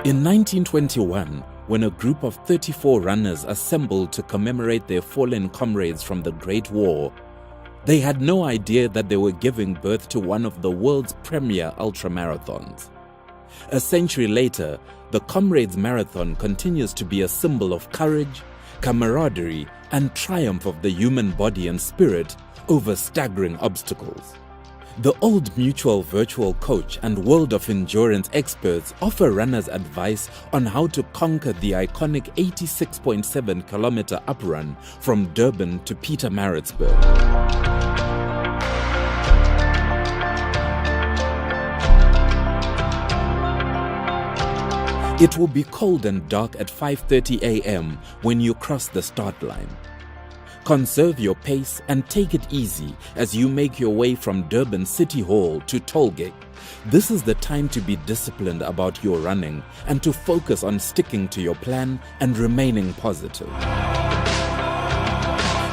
In 1921, when a group of 34 runners assembled to commemorate their fallen comrades from the Great War, they had no idea that they were giving birth to one of the world's premier ultramarathons. A century later, the Comrades Marathon continues to be a symbol of courage, camaraderie, and triumph of the human body and spirit over staggering obstacles. The Old Mutual virtual coach and World of Endurance experts offer runners advice on how to conquer the iconic 86.7 kilometer uprun from Durban to Pietermaritzburg. It will be cold and dark at 5:30 a.m. when you cross the start line. Conserve your pace and take it easy as you make your way from Durban City Hall to Tollgate. This is the time to be disciplined about your running and to focus on sticking to your plan and remaining positive.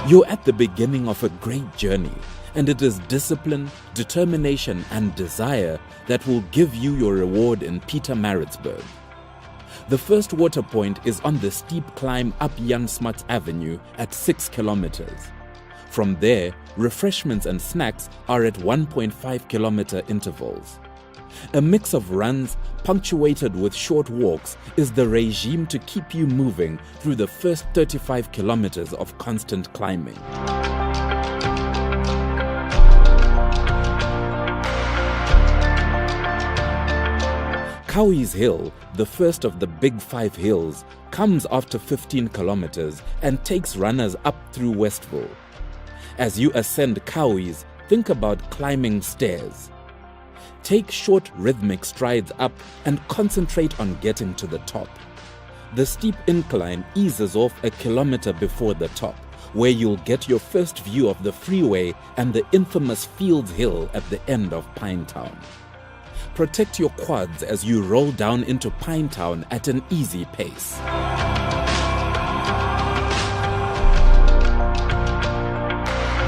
You're at the beginning of a great journey, and it is discipline, determination, and desire that will give you your reward in Pietermaritzburg. The first water point is on the steep climb up Jan Smuts Avenue at 6 kilometers. From there, refreshments and snacks are at 1.5 kilometer intervals. A mix of runs punctuated with short walks is the regime to keep you moving through the first 35 kilometers of constant climbing. Kaui's Hill, the first of the Big Five hills, comes after 15 kilometers and takes runners up through Westville. As you ascend Kaui's, think about climbing stairs. Take short rhythmic strides up and concentrate on getting to the top. The steep incline eases off a kilometer before the top, where you'll get your first view of the freeway and the infamous Fields Hill at the end of Pinetown. Protect your quads as you roll down into Pinetown at an easy pace.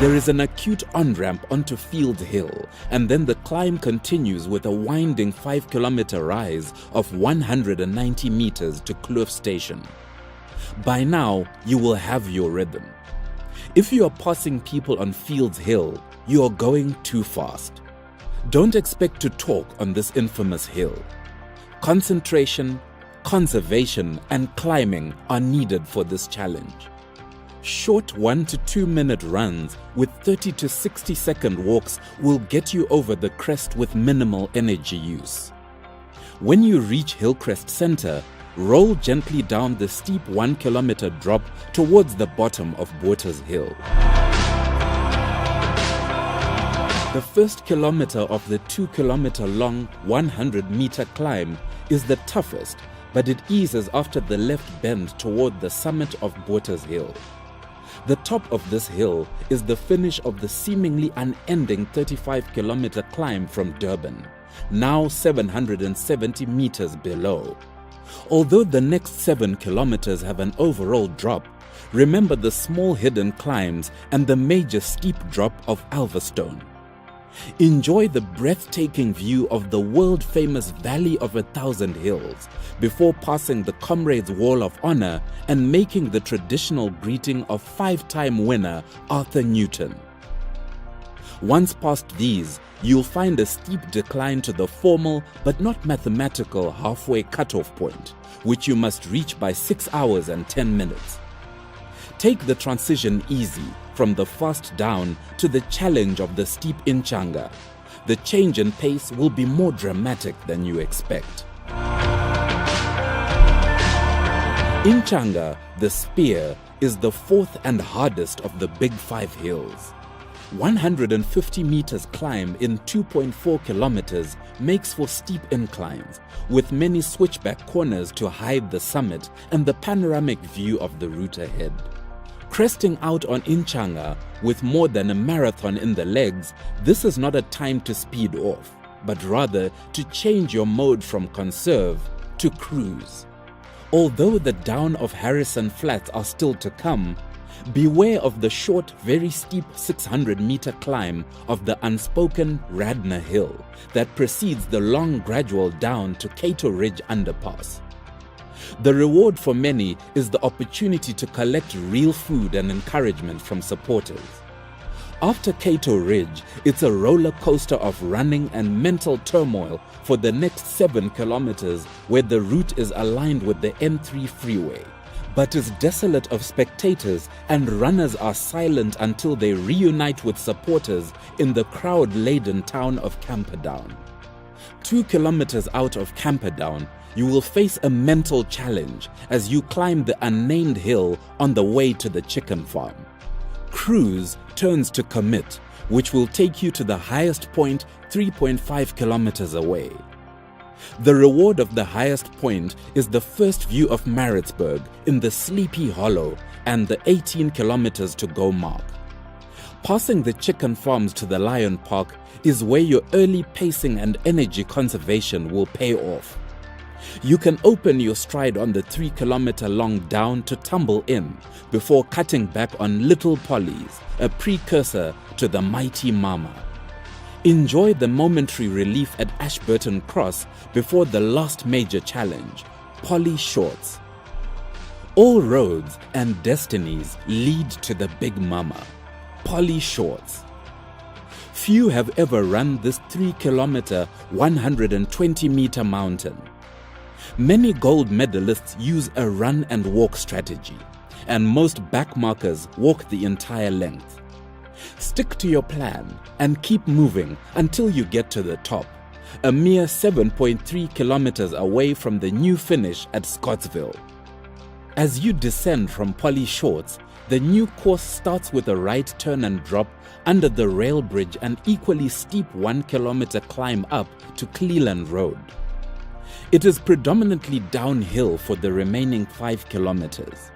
There is an acute on-ramp onto Field Hill, and then the climb continues with a winding 5-kilometer rise of 190 meters to Kloof Station. By now, you will have your rhythm. If you are passing people on Fields Hill, you are going too fast. Don't expect to talk on this infamous hill. Concentration, conservation, and climbing are needed for this challenge. Short 1 to 2 minute runs with 30 to 60 second walks will get you over the crest with minimal energy use. When you reach Hillcrest Center, roll gently down the steep 1 kilometer drop towards the bottom of Botha's Hill. The first kilometer of the 2 kilometer long 100 meter climb is the toughest, but it eases after the left bend toward the summit of Botha's Hill. The top of this hill is the finish of the seemingly unending 35 kilometer climb from Durban, now 770 meters below. Although the next 7 kilometers have an overall drop, remember the small hidden climbs and the major steep drop of Alverstone. Enjoy the breathtaking view of the world-famous Valley of 1,000 Hills before passing the Comrades Wall of Honor and making the traditional greeting of 5-time winner Arthur Newton. Once past these, you'll find a steep decline to the formal but not mathematical halfway cutoff point, which you must reach by 6 hours and 10 minutes. Take the transition easy from the fast down to the challenge of the steep Inchanga. The change in pace will be more dramatic than you expect. Inchanga, the spear, is the fourth and hardest of the Big Five hills. 150 meters climb in 2.4 kilometers makes for steep inclines, with many switchback corners to hide the summit and the panoramic view of the route ahead. Cresting out on Inchanga with more than a marathon in the legs, this is not a time to speed off, but rather to change your mode from conserve to cruise. Although the down of Harrison Flats are still to come, beware of the short, very steep 600-meter climb of the unspoken Radnor Hill that precedes the long gradual down to Cato Ridge Underpass. The reward for many is the opportunity to collect real food and encouragement from supporters. After Cato Ridge, it's a roller coaster of running and mental turmoil for the next 7 kilometers, where the route is aligned with the N3 freeway, but is desolate of spectators, and runners are silent until they reunite with supporters in the crowd-laden town of Camperdown. 2 kilometers out of Camperdown, you will face a mental challenge as you climb the unnamed hill on the way to the chicken farm. Cruise turns to commit, which will take you to the highest point 3.5 kilometers away. The reward of the highest point is the first view of Maritzburg in the Sleepy Hollow and the 18 kilometers to go mark. Passing the chicken farms to the Lion Park is where your early pacing and energy conservation will pay off. You can open your stride on the 3 kilometer long down to tumble in before cutting back on Little Polly's, a precursor to the mighty Mama. Enjoy the momentary relief at Ashburton Cross before the last major challenge, Polly Shorts. All roads and destinies lead to the Big Mama, Polly Shorts. Few have ever run this 3 kilometer, 120 meter mountain. Many gold medalists use a run and walk strategy, and most backmarkers walk the entire length. Stick to your plan and keep moving until you get to the top, a mere 7.3 kilometers away from the new finish at Scottsville. As you descend from Polly Shorts, the new course starts with a right turn and drop under the rail bridge and equally steep 1 kilometer climb up to Cleland Road. It is predominantly downhill for the remaining 5 kilometers.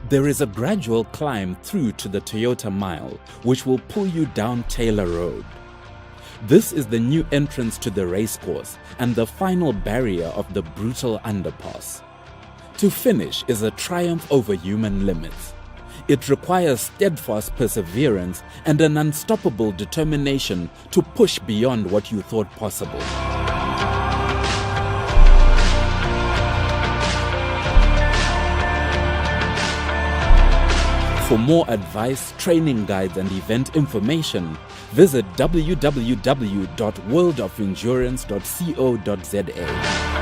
There is a gradual climb through to the Toyota Mile, which will pull you down Taylor Road. This is the new entrance to the racecourse and the final barrier of the brutal underpass. To finish is a triumph over human limits. It requires steadfast perseverance and an unstoppable determination to push beyond what you thought possible. For more advice, training guides and event information, visit www.worldofendurance.co.za.